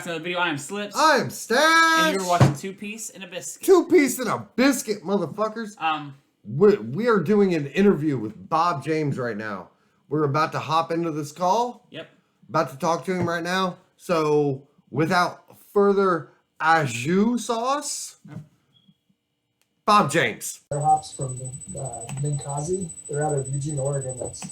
back to another video. I am Slips. I am Stash. And you're watching Two Piece and a Biscuit. Two Piece and a Biscuit, motherfuckers. We are doing an interview with Bob James right now. We're about to hop into this call. Yep. About to talk to him right now. So, without further ado sauce, Bob James. They're hops from Ninkasi. They're out of Eugene, Oregon. That's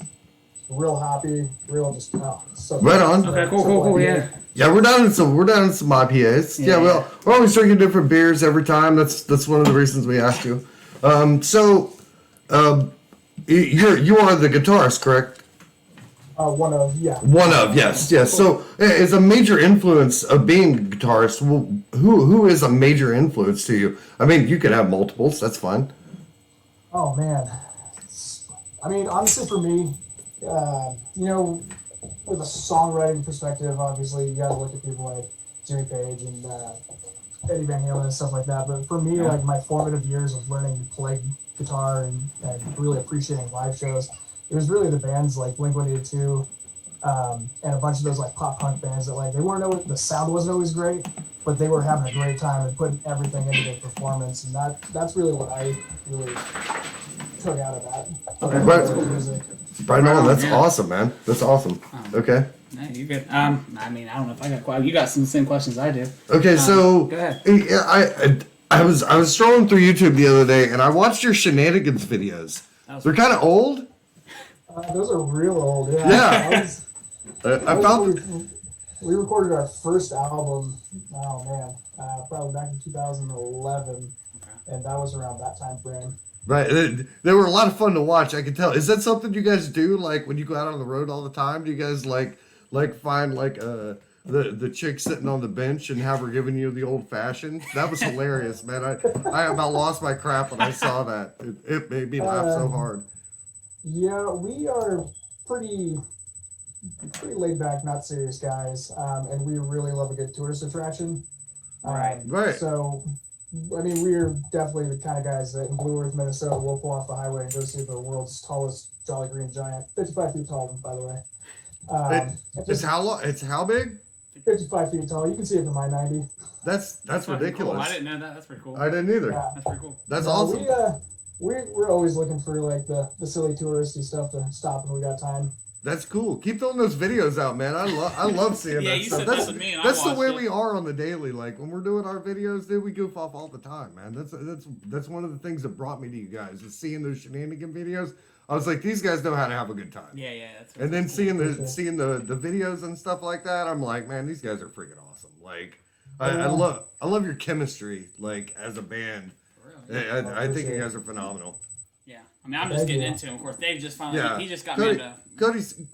real hoppy, real just so Right on. Okay, cool, yeah. Yeah, we're down in some IPAs. Yeah, we're always drinking different beers every time. That's one of the reasons we asked you. You are the guitarist, correct? One of, yes. So, as a major influence of being a guitarist, who is a major influence to you? I mean, you could have multiples. That's fine. Oh man, I mean, honestly, for me, with a songwriting perspective, obviously you got to look at people like Jimmy Page and Eddie Van Halen and stuff like that. But for me, like my formative years of learning to play guitar and really appreciating live shows, it was really the bands like Blink-182 and a bunch of those like pop punk bands that like the sound wasn't always great, but they were having a great time and putting everything into their performance, and that's really what I really took out of that. Right. Right on. That's awesome, man. That's awesome. Okay. Yeah, you good. I mean, I don't know if I got you got some same questions I do. Okay, so go ahead. I was strolling through YouTube the other day and I watched your Shenanigans videos. They're kind of old. Those are real old. Yeah. We recorded our first album. Oh man, probably back in 2011, and that was around that time frame. Right, they were a lot of fun to watch. I can tell. Is that something you guys do? Like when you go out on the road all the time, do you guys like find like the chick sitting on the bench and have her giving you the old fashioned? That was hilarious, man. I about lost my crap when I saw that. It made me laugh so hard. Yeah, we are pretty laid back, not serious guys, and we really love a good tourist attraction. Right. So, I mean, we're definitely the kind of guys that in Blue Earth, Minnesota, will pull off the highway and go see the world's tallest Jolly Green Giant, 55 feet tall, by the way. It's how long? It's how big? 55 feet tall. You can see it from I-90. That's ridiculous. Cool. I didn't know that. That's pretty cool. I didn't either. Yeah. That's pretty cool. That's awesome. We're always looking for like the silly touristy stuff to stop when we got time. That's cool. Keep throwing those videos out, man. I love seeing yeah, that you stuff. said that to me, and that's the way it. we are on the daily. Like when we're doing our videos, dude, we goof off all the time, man. That's one of the things that brought me to you guys is seeing those shenanigan videos. I was like, these guys know how to have a good time. Yeah. And then seeing the videos and stuff like that, I'm like, man, these guys are freaking awesome. Like, I love your chemistry, like as a band. Really? I think you guys are phenomenal. Yeah, I mean, I'm just getting into him. Of course, Dave just finally he just got Cody, me into.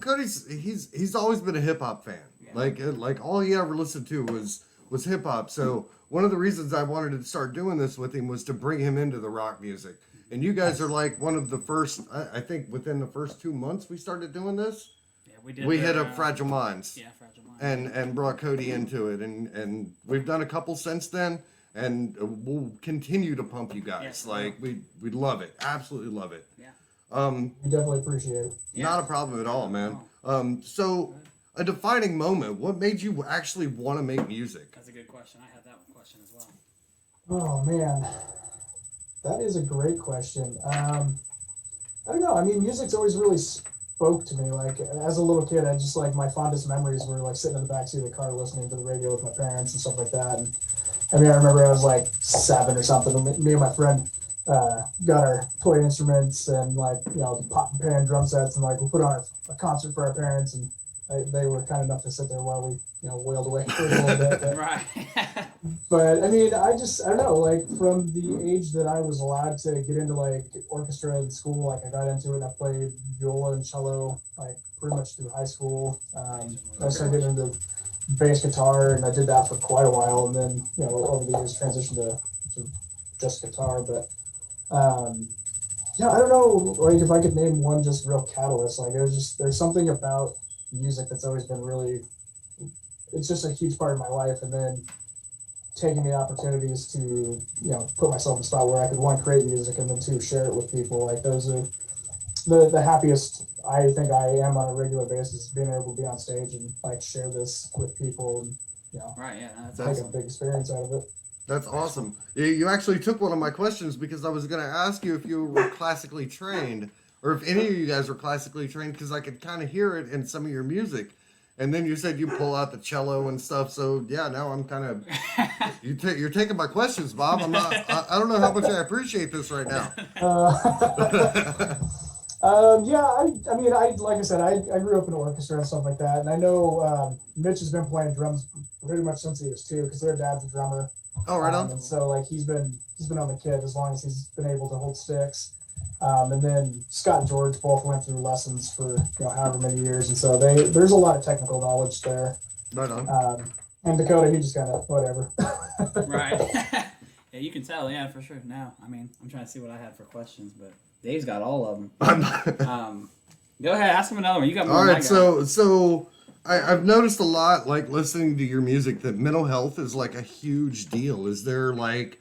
Cody's he's always been a hip hop fan. Yeah. Like all he ever listened to was hip hop. So one of the reasons I wanted to start doing this with him was to bring him into the rock music. And you guys are like one of the first. I think within the first 2 months we started doing this. Yeah, we did. We hit up Fragile Minds. Yeah, Fragile Minds. And brought Cody into it, and we've done a couple since then. And we'll continue to pump you guys. Like we love it, absolutely love it. Yeah. We definitely appreciate it. Not a problem at all, man. So a defining moment. What made you actually want to make music? That's a good question. I had that question as well. Oh man, that is a great question. I don't know. I mean, music's always really spoke to me. Like as a little kid, I just like my fondest memories were like sitting in the backseat of the car listening to the radio with my parents and stuff like that. And I mean, I remember I was like 7 or something. And me and my friend got our toy instruments and like the pot and pan drum sets, and like we put on a concert for our parents, and they were kind enough to sit there while we wailed away for a little bit. But, right. but I mean, I don't know. Like from the age that I was allowed to get into like orchestra in school, like I got into it. And I played viola and cello like pretty much through high school. I started getting into bass guitar, and I did that for quite a while, and then over the years transitioned to just guitar. But I don't know, like if I could name one just real catalyst, like there's something about music that's always been really, it's just a huge part of my life. And then taking the opportunities to put myself in a spot where I could, one, create music, and then two, share it with people, like those are the happiest I think I am on a regular basis, being able to be on stage and like share this with people and Right. Yeah. That's make awesome. a big experience out of it. That's awesome. You actually took one of my questions because I was going to ask you if you were classically trained or if any of you guys were classically trained because I could kind of hear it in some of your music. And then you said you pull out the cello and stuff. So yeah, now I'm kind of you're taking my questions, Bob. I'm not. I don't know how much I appreciate this right now. Yeah, I mean, like I said, I grew up in an orchestra and stuff like that, and I know Mitch has been playing drums pretty much since he was 2, because their dad's a drummer. Oh, right on. And so like he's been on the kid as long as he's been able to hold sticks. And then Scott and George both went through lessons for however many years, and so there's a lot of technical knowledge there. Right on. And Dakota, he just kind of whatever. Right. Yeah, you can tell. Yeah, for sure. Now, I mean, I'm trying to see what I had for questions, but Dave's got all of them. Go ahead, ask him another one. You got more. All than right, I got. so I've noticed a lot, like listening to your music, that mental health is like a huge deal. Is there like,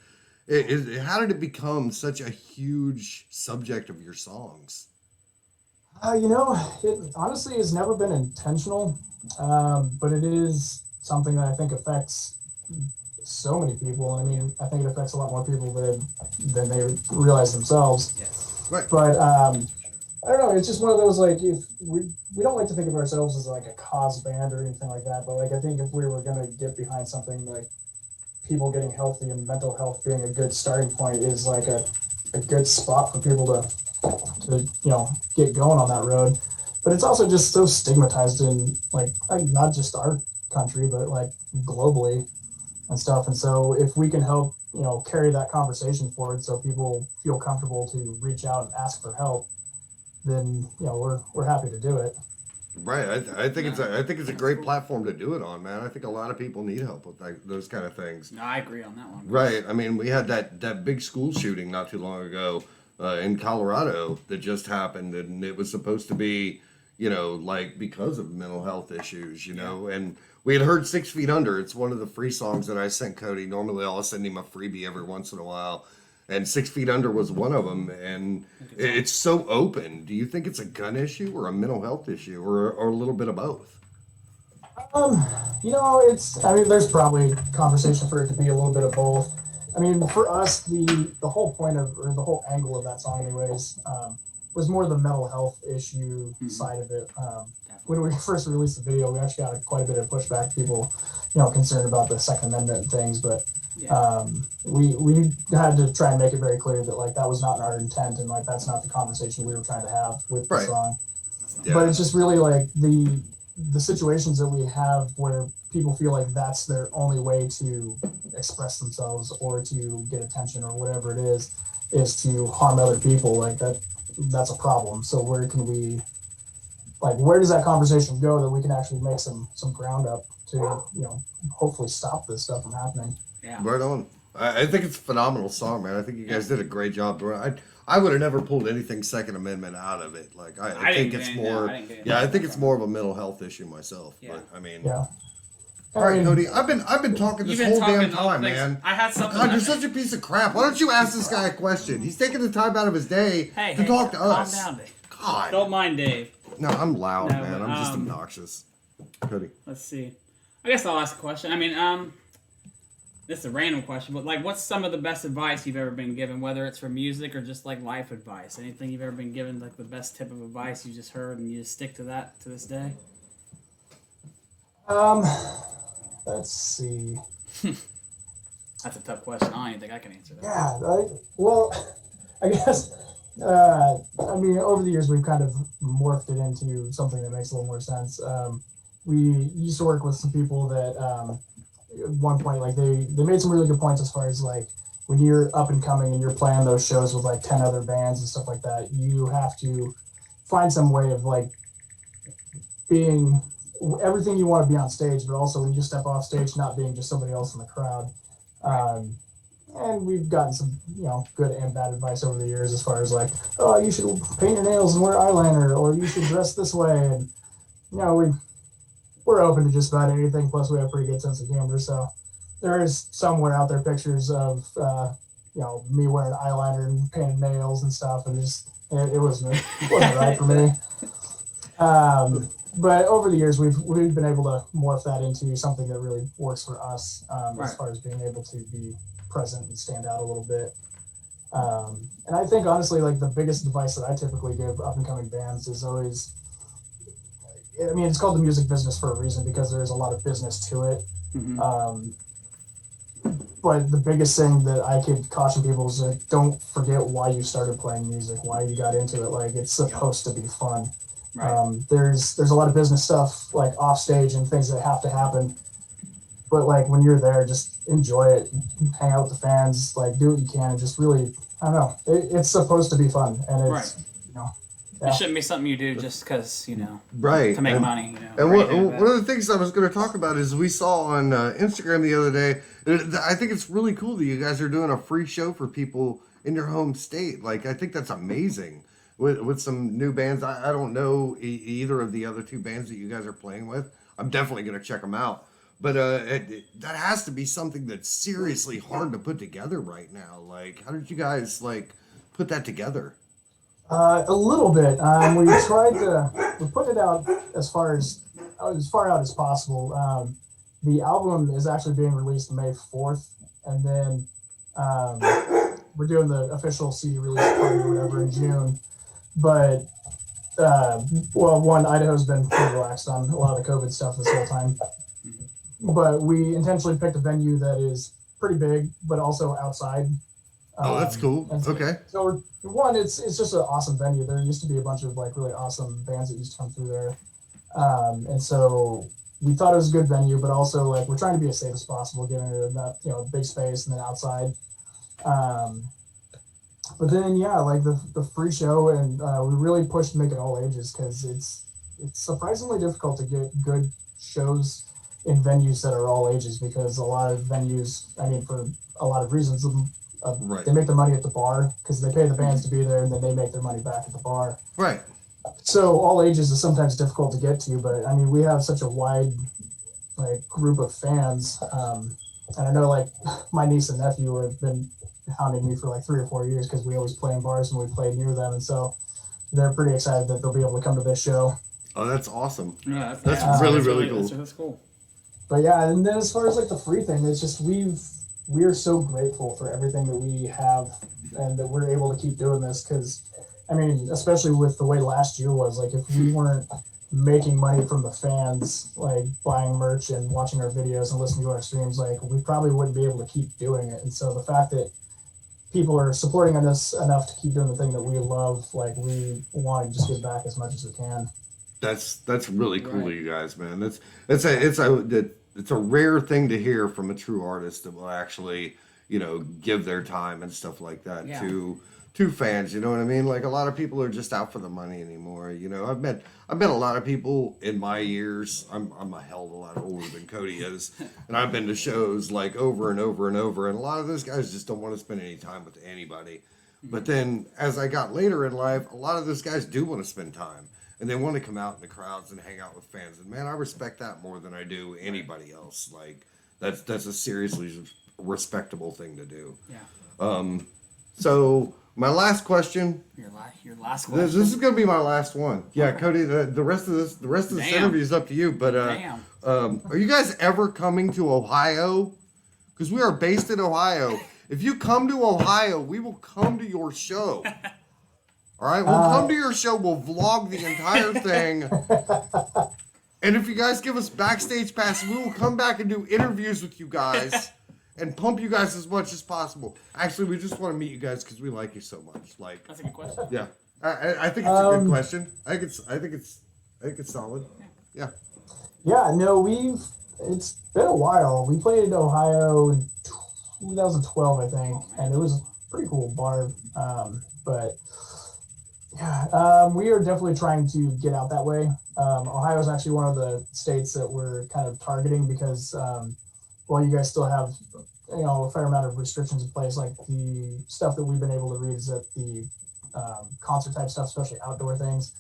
how did it become such a huge subject of your songs? It honestly has never been intentional, but it is something that I think affects so many people. I mean, I think it affects a lot more people than they realize themselves. Yes. Right. But I don't know. It's just one of those, like, if we don't like to think of ourselves as like a cause band or anything like that. But like, I think if we were gonna get behind something like people getting healthy and mental health being a good starting point is like a good spot for people to get going on that road. But it's also just so stigmatized in like not just our country, but like globally and stuff. And so if we can help carry that conversation forward so people feel comfortable to reach out and ask for help, then we're happy to do it. Right. I think it's a great platform to do it on, man. I think a lot of people need help with those kind of things. No, I agree on that one. Right. I mean, we had that big school shooting not too long ago in Colorado that just happened, and it was supposed to be, like because of mental health issues, and we had heard 6 Feet Under. It's one of the free songs that I sent Cody. Normally I'll send him a freebie every once in a while. And 6 Feet Under was one of them, and it's so open. Do you think it's a gun issue or a mental health issue, or a little bit of both? There's probably conversation for it to be a little bit of both. I mean, for us, the whole point of, or the whole angle of that song, anyways, was more the mental health issue side of it. When we first released the video, we actually got quite a bit of pushback. People, concerned about the Second Amendment and things, but. Yeah. We had to try and make it very clear that like that was not our intent, and like that's not the conversation we were trying to have with the song. Yeah. But it's just really like the situations that we have where people feel like that's their only way to express themselves or to get attention or whatever it is to harm other people. Like that's a problem. So where can we, like, where does that conversation go that we can actually make some ground up to hopefully stop this stuff from happening? Yeah. Right on. I think it's a phenomenal song, man. I think you guys did a great job. I would have never pulled anything Second Amendment out of it. Like I think it's more. I think it's more of a mental health issue myself. Yeah. But I mean. Yeah. All right, Cody. I've been talking this whole damn time, man. I had something. God, you're such a piece of crap. Why don't you ask this guy a question? He's taking the time out of his day to talk to us. Calm down, Dave. God. Don't mind Dave. No, I'm loud, man. I'm just obnoxious. Cody. Let's see. I guess I'll ask a question. I mean, this is a random question, but like, what's some of the best advice you've ever been given, whether it's for music or just like life advice? Anything you've ever been given, like the best tip of advice you just heard and you just stick to that to this day? Let's see. That's a tough question. I don't even think I can answer that. Yeah. I guess. Over the years we've kind of morphed it into something that makes a little more sense. We used to work with some people that. At one point, like they made some really good points as far as like when you're up and coming and you're playing those shows with like 10 other bands and stuff like that, you have to find some way of like being everything you want to be on stage, but also when you step off stage, not being just somebody else in the crowd. And we've gotten some, good and bad advice over the years as far as like, oh, you should paint your nails and wear eyeliner, or you should dress this way. And, we're open to just about anything. Plus, we have a pretty good sense of humor. So there is somewhere out there pictures of, me wearing eyeliner and painted nails and stuff. And it wasn't right for me. but over the years, we've been able to morph that into something that really works for us, Right. as far as being able to be present and stand out a little bit. And I think honestly, like the biggest advice that I typically give up and coming bands is always, I mean, it's called the music business for a reason because there's a lot of business to it. Mhm. But the biggest thing that I could caution people is like, don't forget why you started playing music, why you got into it. Like it's supposed to be fun. Right. There's a lot of business stuff like off stage and things that have to happen. But like when you're there, just enjoy it, hang out with the fans, like do what you can, and just really, I don't know, it's supposed to be fun, and it's Right. you know, It shouldn't be something you do just because Right. to make and, money. And or anything like one that. of the things I was going to talk about is we saw on Instagram the other day. I think it's really cool that you guys are doing a free show for people in your home state. Like, I think that's amazing with some new bands. I don't know either of the other two bands that you guys are playing with. I'm definitely going to check them out. But that has to be something that's seriously hard to put together right now. Like, how did you guys put that together? a little bit. We put it out as far out as possible. The album is actually being released May 4th, and then we're doing the official CD release party or whatever in June. But Idaho's been pretty relaxed on a lot of the COVID stuff this whole time. But we intentionally picked a venue that is pretty big, but also outside. Oh, that's cool. Okay. So it's just an awesome venue. There used to be a bunch of like really awesome bands that used to come through there, and so we thought it was a good venue, but also like we're trying to be as safe as possible, giving it that big space and then outside. But then like the free show, and we really pushed to make it all ages because it's surprisingly difficult to get good shows in venues that are all ages, because a lot of venues, I mean, for a lot of reasons, Right. they make their money at the bar because they pay the bands to be there, and then they make their money back at the bar. Right. So all ages is sometimes difficult to get to, but I mean, we have such a wide group of fans, and I know like my niece and nephew have been hounding me for like 3 or 4 years because we always play in bars and we play near them, and so they're pretty excited that they'll be able to come to this show. Oh, that's awesome. Yeah, That's really cool. That's cool. But yeah, and then as far as like the free thing, it's just we're so grateful for everything that we have and that we're able to keep doing this, because I mean, especially with the way last year was, like if we weren't making money from the fans, like buying merch and watching our videos and listening to our streams, like we probably wouldn't be able to keep doing it. And so the fact that people are supporting us enough to keep doing the thing that we love, like we want to just give back as much as we can. That's really cool Right. of you guys, man. It's a rare thing to hear from a true artist that will actually, give their time and stuff like that Yeah. to fans. You know what I mean? Like a lot of people are just out for the money anymore. I've met a lot of people in my years. I'm a hell of a lot older than Cody is, and I've been to shows like over and over and over. And a lot of those guys just don't want to spend any time with anybody. But then as I got later in life, a lot of those guys do want to spend time. And they want to come out in the crowds and hang out with fans. And man, I respect that more than I do anybody else. Like that's a seriously respectable thing to do. Yeah. So my last question. Your last This question. is gonna be my last one. Yeah, Cody. The rest of this Damn. interview is up to you. But Damn. are you guys ever coming to Ohio? Because we are based in Ohio. If you come to Ohio, we will come to your show. All right, we'll come to your show. We'll vlog the entire thing. And if you guys give us backstage passes, we will come back and do interviews with you guys and pump you guys as much as possible. Actually, we just want to meet you guys because we like you so much. Like, That's a good question. yeah, I think it's a good question. I think it's solid. Yeah. Yeah, no, it's been a while. We played in Ohio in 2012, I think, and it was a pretty cool bar. But yeah, we are definitely trying to get out that way. Ohio is actually one of the states that we're kind of targeting because, while you guys still have, a fair amount of restrictions in place, like the stuff that we've been able to read is that the concert type stuff, especially outdoor things,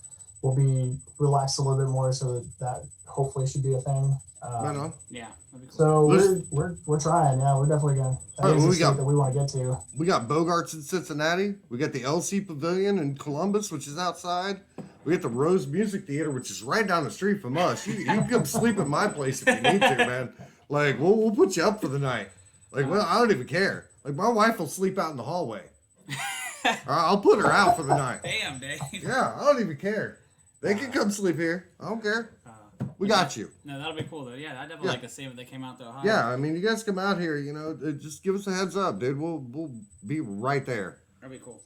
will be relaxed a little bit more, so that hopefully should be a thing. Right on. Yeah. That'd be cool. So Let's- we're trying. Yeah, we're definitely gonna. All right, That is what a we state got? that we want to get to. We got Bogarts in Cincinnati. We got the LC Pavilion in Columbus, which is outside. We got the Rose Music Theater, which is right down the street from us. You can come sleep at my place if you need to, man. Like, we'll put you up for the night. Like, well, I don't even care. Like, my wife will sleep out in the hallway. I'll put her out for the night. Damn, Dave. Yeah, I don't even care. They can come sleep here. I don't care. We got you. No, that'll be cool though. Yeah, I'd definitely like to see if they came out to Ohio. Yeah, I mean, you guys come out here, you know, just give us a heads up, dude. We'll be right there. That'd be cool.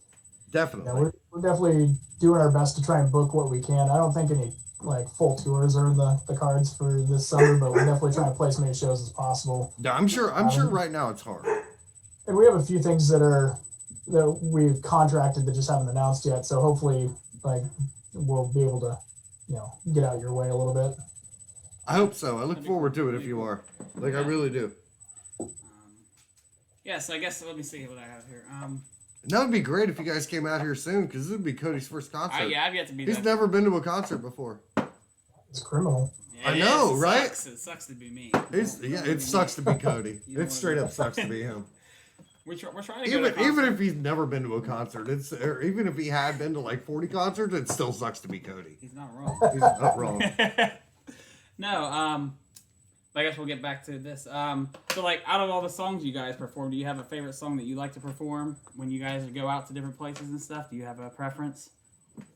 Definitely. Yeah, we're definitely doing our best to try and book what we can. I don't think any like full tours are in the cards for this summer, but we're definitely trying to play as many shows as possible. Yeah, I'm sure right now it's hard. And we have a few things that we've contracted that just haven't announced yet. So hopefully, like, we'll be able to, get out your way a little bit. I hope so. I look forward to it if you are. Like, I really do. Yeah, so I guess let me see what I have here. And that would be great if you guys came out here soon, because this would be Cody's first concert. yeah, I've yet to be. He's never been to a concert before. It's criminal. Yeah, I know, it right? It sucks to be me. It sucks to be Cody. It straight up sucks to be him. We're trying to go to a Even concert. if he's never been to a concert, or even if he had been to like 40 concerts, it still sucks to be Cody. He's not wrong. He's not wrong. No, I guess we'll get back to this. So like, out of all the songs you guys perform, do you have a favorite song that you like to perform when you guys go out to different places and stuff? Do you have a preference?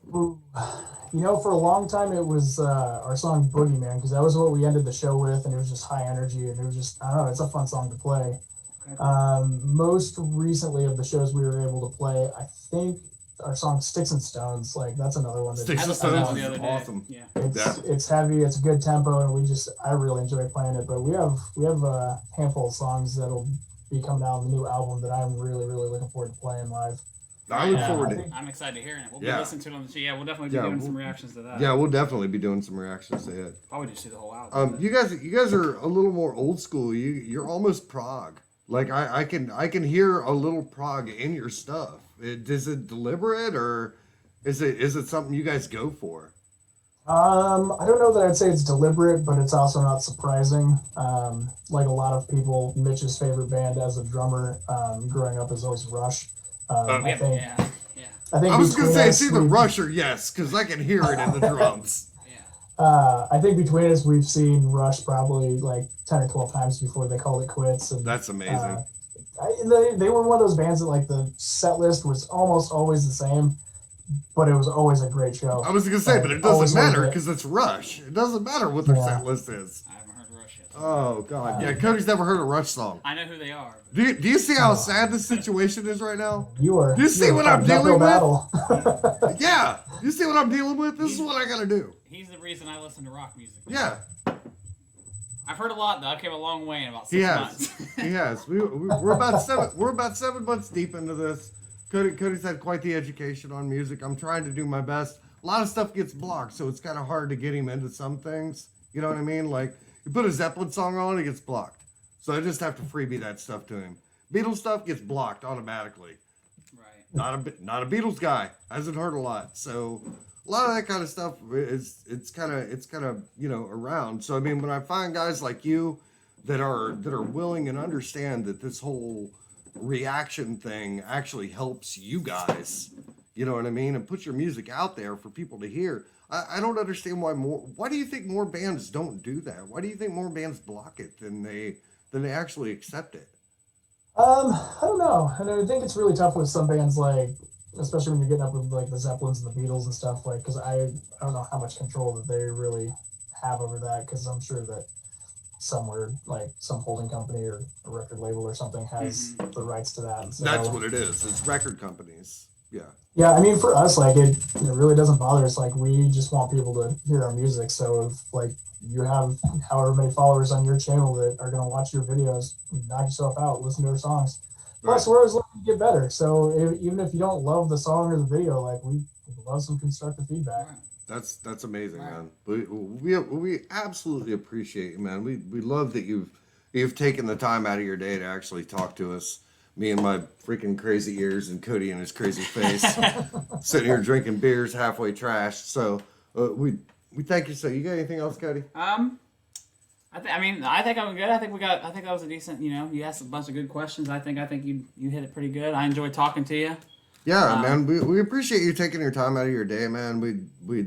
Ooh. For a long time it was our song Boogeyman, because that was what we ended the show with, and it was just high energy, and it was just, I don't know, it's a fun song to play. Most recently of the shows we were able to play, I think our song Sticks and Stones, like, that's another one that Sticks and I listened to that Stones the other is day. awesome. Yeah. it's heavy, it's a good tempo, and I really enjoy playing it. But we have a handful of songs that'll be coming out on the new album that I'm really, really looking forward to playing live. I look forward to it. I'm excited to hearing it. We'll be Yeah. listening to it on the show. Yeah, we'll definitely be doing some reactions to that. Yeah, we'll definitely be doing some reactions to it. Probably just do the whole album. You guys are a little more old school. You're almost prog. Like, I can hear a little prog in your stuff. Is it deliberate, or is it something you guys go for? I don't know that I'd say it's deliberate, but it's also not surprising. Like a lot of people, Mitch's favorite band as a drummer growing up is always Rush. I think I was gonna say it's either we've- Rush or Yes, because I can hear it in the drums. I think between us, we've seen Rush probably like 10 or 12 times before they called it quits. And That's amazing. they were one of those bands that, like, the set list was almost always the same, but it was always a great show. I was gonna say, but it Always doesn't matter loved it. because it's Rush. It doesn't matter what their set list is. I haven't heard Rush yet. Oh God, yeah. Cody's never heard a Rush song. I know who they are. Do you see how sad this situation is right now? Do you see what I'm dealing with? Battle. Yeah. You see what I'm dealing with? This is what I gotta do. He's the reason I listen to rock music. Yeah. I've heard a lot though. I came a long way in about 6 He has. months. He has. We're about 7 months deep into this. Cody's had quite the education on music. I'm trying to do my best. A lot of stuff gets blocked, so it's kind of hard to get him into some things. You know what I mean? Like, you put a Zeppelin song on, it gets blocked. So I just have to freebie that stuff to him. Beatles stuff gets blocked automatically. Right. Not a Beatles guy. Hasn't heard a lot. So a lot of that kind of stuff is it's kind of around. So I mean, when I find guys like you that are willing and understand that this whole reaction thing actually helps you guys, you know what I mean, and put your music out there for people to hear. I don't understand why do you think more bands don't do that? Why do you think more bands block it than they actually accept it? I don't know. And I think it's really tough with some bands, like, especially when you're getting up with like the Zeppelins and the Beatles and stuff, like, because I don't know how much control that they really have over that, because I'm sure that somewhere, like some holding company or a record label or something has the rights to that. So, That's what it is. It's record companies. Yeah. Yeah, I mean, for us, like, it really doesn't bother us. Like, we just want people to hear our music. So if, like, you have however many followers on your channel that are going to watch your videos, knock yourself out, listen to our songs. Plus, we're always looking to get better. So even if you don't love the song or the video, like, we love some constructive feedback. That's amazing, man. We absolutely appreciate you, man. We love that you've taken the time out of your day to actually talk to us. Me and my freaking crazy ears and Cody and his crazy face, sitting here drinking beers, halfway trashed. So we thank you. So you got anything else, Cody? I think I'm good. I think that was a decent. You asked a bunch of good questions. I think you hit it pretty good. I enjoyed talking to you. Yeah, man. We appreciate you taking your time out of your day, man. We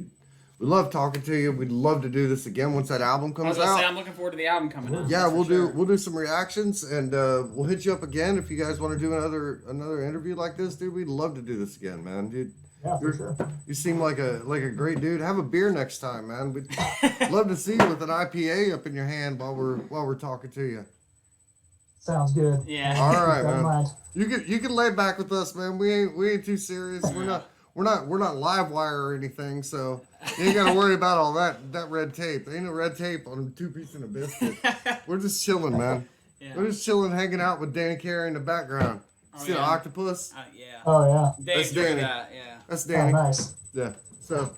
love talking to you. We'd love to do this again once that album I was comes gonna say out. I'm looking forward to the album coming out. Yeah, that's for sure. we'll do some reactions, and we'll hit you up again if you guys want to do another interview like this, dude. We'd love to do this again, man, dude. Yeah, for sure. You seem like a great dude. Have a beer next time, man. We'd love to see you with an IPA up in your hand while we're talking to you. Sounds good. Yeah. All right, Keep that in man. mind. You can lay back with us, man. We ain't too serious. We're not live wire or anything, so you ain't got to worry about all that red tape. There ain't no red tape on 2 pieces and a biscuit. We're just chilling, man. Yeah. We're just chilling, hanging out with Danny Carey in the background. Oh, See the yeah. octopus? Yeah. Oh yeah. Dave That's drew Danny. that. Yeah. That's Oh, Danny. nice. Yeah. So,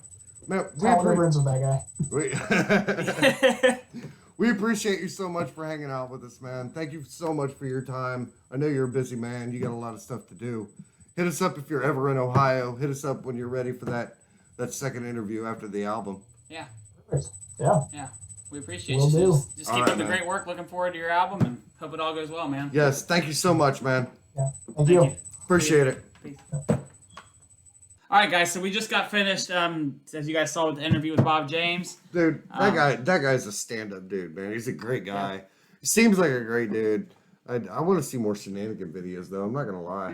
man, Talent runs with that guy. we appreciate you so much for hanging out with us, man. Thank you so much for your time. I know you're a busy man. You got a lot of stuff to do. Hit us up if you're ever in Ohio. Hit us up when you're ready for that second interview after the album. Yeah. Perfect. Yeah. Yeah. We appreciate Will you. do. Just All keep right, up the man. great work. Looking forward to your album and hope it all goes well, man. Yes, thank you so much, man. Yeah. Thank you. Appreciate it. Peace. All right, guys. So we just got finished, as you guys saw, with the interview with Bob James. Dude, that guy's a stand-up dude, man. He's a great guy. He seems like a great dude. I want to see more shenanigan videos, though. I'm not gonna lie.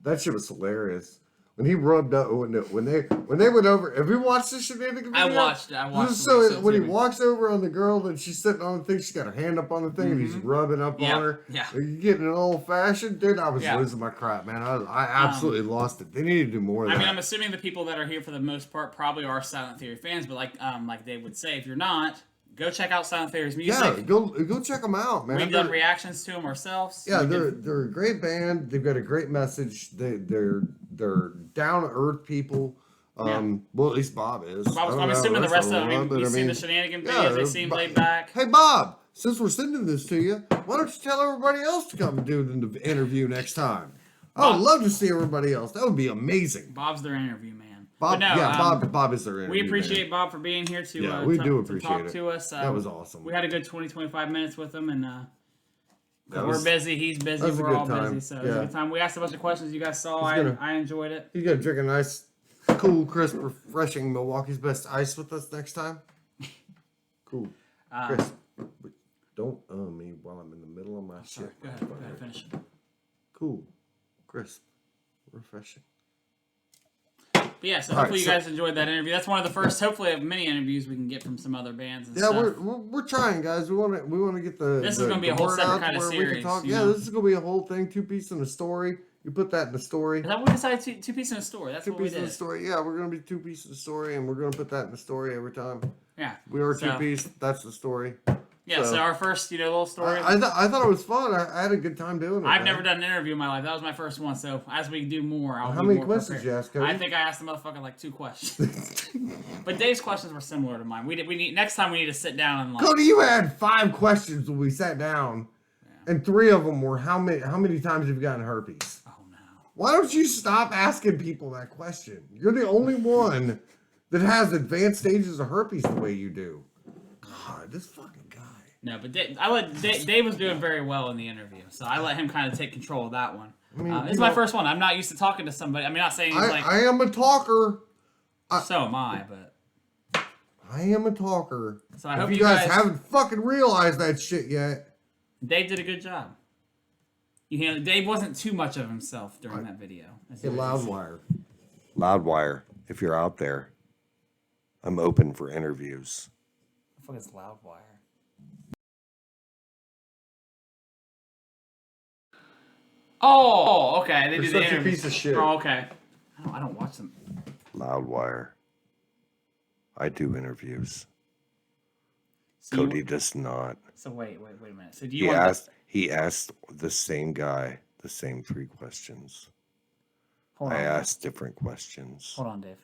That shit was hilarious. When he rubbed up, when they went over. Have you watched the shenanigan video? I watched it. So when he walks over on the girl and she's sitting on the thing, she's got her hand up on the thing and he's rubbing up on her. Yeah. Are you getting an old fashioned? Dude, I was Yeah. losing my crap, man. I absolutely lost it. They need to do more of that. I mean, I'm assuming the people that are here for the most part probably are Silent Theory fans, but like Dave would say, if you're not, go check out Silent Theory's music. yeah, go check them out, man. We've done reactions to them ourselves. Yeah, We they're did- a great band. They've got a great message. They're down to earth people. Well, at least Bob is. I'm assuming the rest of them. I mean, we've seen the shenanigan videos. They seem laid back. Hey, Bob, since we're sending this to you, why don't you tell everybody else to come and do the interview next time? I would love to see everybody else. That would be amazing. Bob's their interview man. Bob, But no, Bob is their interview. we appreciate man. Bob for being here to Yeah, we do to appreciate talk it. to us. That was awesome. We had a good 20-25 minutes with him, and That we're was- busy. He's busy. that was a We're good all time. busy. So it was a Yeah. good time. We asked a bunch of questions. You guys saw. He's gonna- I enjoyed it. You gotta drink a nice, cool, crisp, refreshing Milwaukee's Best Ice with us next time. Cool. Chris, but don't me while I'm in the middle of my Sorry, shit. go ahead. Finish it. Cool, crisp, refreshing. But yeah, so All right, hopefully you so- guys enjoyed that interview. That's one of the first, hopefully, of many interviews we can get from some other bands and Yeah, stuff. we're trying, guys. We want to get the. This is the- gonna be a the whole word separate out kind of where we can series, talk. you Yeah, know? this is gonna be a whole thing. 2 pieces in a story. You put that in the story. Is that what we decided? Two pieces in a story. That's Two what we pieces in did. the story. Yeah, we're gonna be 2 pieces of story, and we're gonna put that in the story every time. Yeah. We are So- 2 piece. That's the story. Yeah. So, So- our first, little story. I thought it was fun. I had a good time doing it. I've man. never done an interview in my life. That was my first one. So as we do more, I'll How be many more questions prepared. you asked, Cody? I think I asked the motherfucker like 2 questions. But Dave's questions were similar to mine. We need next time we need to sit down and like. Cody, you had 5 questions when we sat down, and 3 of them were how many times have you gotten herpes? Oh no. Why don't you stop asking people that question? You're the only one that has advanced stages of herpes the way you do. God, this fucking guy. No, but Dave was doing very well in the interview, so I let him kind of take control of that one. I mean, It's my first one. I'm not used to talking to somebody. I'm not saying he's like. I am a talker. So am I, but I am a talker. so I If hope you you guys haven't fucking realized that shit yet. Dave did a good job. Dave wasn't too much of himself during that video. Hey, Loudwire. Loudwire, if you're out there, I'm open for interviews. The fuck is Loudwire? Oh, okay. They You're do the such a interview. piece of shit. Oh, okay. I don't watch them. Loudwire. I do interviews. So you- Cody does not. So wait a minute. So do you want? He asked the same guy the same 3 questions. Hold on. I asked different questions. Hold on, Dave.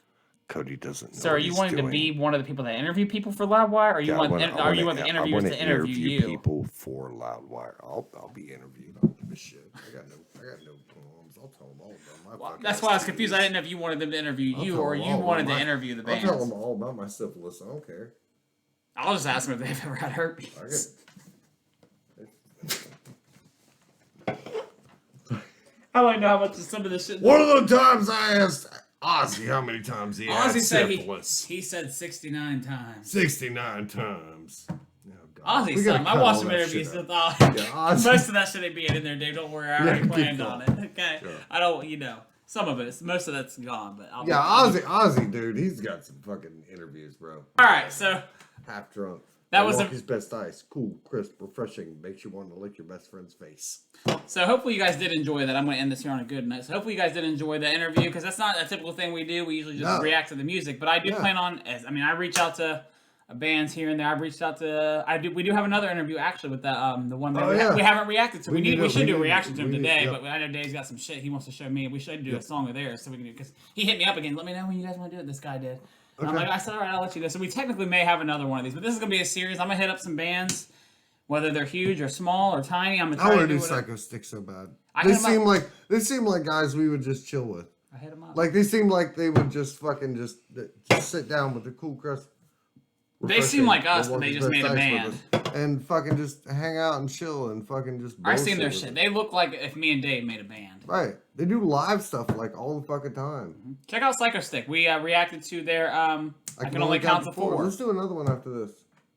Cody doesn't know. So are what you he's wanting to doing. be one of the people that interview people for Loudwire, or you Yeah, want I the wanna interviewers to interview you? people for Loudwire. I'll be interviewed. I don't give a shit. I got no qualms. I'll tell them all about my. Well, fucking that's why I was confused. I STDs. didn't know if you wanted them to interview I'll you tell or them you all about wanted to my- interview the I'll tell bands. them all about my syphilis. I don't care. I'll just ask them if they've ever had herpes. I don't know how much of some of this shit. One of the times I asked Ozzy how many times he had Ozzy said syphilis. he said 69 times. 69 times. Oh, God. Ozzy We gotta something. I cut watched all some that interviews shit with out. Ozzy. Yeah, Ozzy. Most of that shit ain't being in there, dude. Don't worry. I already Yeah, keep planned on it. going. Okay. Sure. I don't, some of it. Most of that's gone, but I'll Yeah, Ozzy, dude, he's got some fucking interviews, bro. All right, so Half drunk. That was Milwaukee's best ice. Cool, crisp, refreshing. Makes you want to lick your best friend's face. So hopefully you guys did enjoy that. I'm going to end this here on a good note. So hopefully you guys did enjoy the interview because that's not a typical thing we do. We usually just react to the music. But I do plan on, I reach out to bands here and there. I've reached out to, we do have another interview actually with the one band we haven't reacted to. We should do a reaction to him today, but I know Dave's got some shit he wants to show me. We should do a song of theirs so we can do, because he hit me up again. Let me know when you guys want to do it. This guy did. Okay. I said, all right, I'll let you know. So we technically may have another one of these, but this is going to be a series. I'm going to hit up some bands, whether they're huge or small or tiny. I'm going to try to do Psycho Stick so bad. They seem like guys we would just chill with. I hit them up. Like they seem like they would just fucking just sit down with the cool crust. They seem like us, but they just made a band. And fucking just hang out and chill and fucking just I've seen their shit. They look like if me and Dave made a band. Right. They do live stuff like all the fucking time. Check out Psycho Stick. We reacted to their I Can Only Count to 4. Let's do another one after this.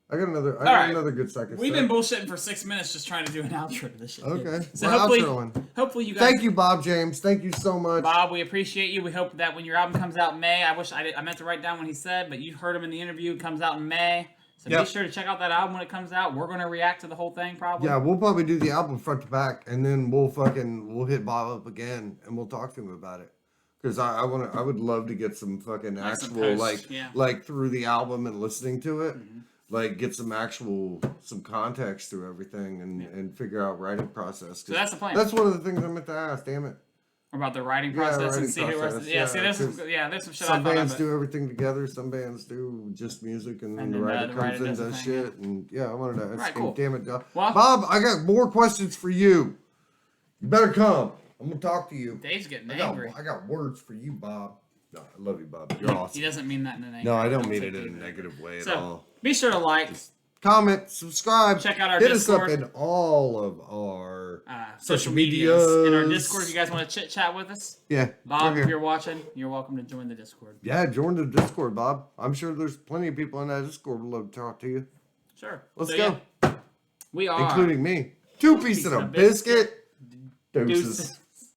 I got another good Psycho We've Stick. been bullshitting for 6 minutes just trying to do an outro to this shit. Okay. So hopefully you guys. Thank you, Bob James. Thank you so much. Bob, we appreciate you. We hope that when your album comes out in May, I meant to write down what he said, but you heard him in the interview. It comes out in May. So be sure to check out that album when it comes out. We're going to react to the whole thing probably. Yeah, we'll probably do the album front to back, and then we'll hit Bob up again, and we'll talk to him about it. Because I would love to get some fucking actual like through the album and listening to it, like get some context through everything and figure out writing process. So that's the plan. That's one of the things I meant to ask. Damn it. About the writing process and see who else. There's some shit. Some bands do everything together. Some bands do just music, and then the writer comes in and does shit. And I wanted to ask him. Damn it, Bob. I got more questions for you. You better come. I'm gonna talk to you. Dave's getting angry. I got words for you, Bob. No, I love you, Bob. You're awesome. He doesn't mean that in a negative way. No, I don't mean it in a negative way at all. Be sure to like, comment, subscribe. Check out our Discord. Discord. Hit us up in all of our social medias. In our Discord, if you guys want to chit chat with us. Yeah. Bob, if you're watching, you're welcome to join the Discord. Yeah, join the Discord, Bob. I'm sure there's plenty of people in that Discord who would love to talk to you. Sure. Let's go. We are. Including me. 2 pieces of biscuit. Deuces.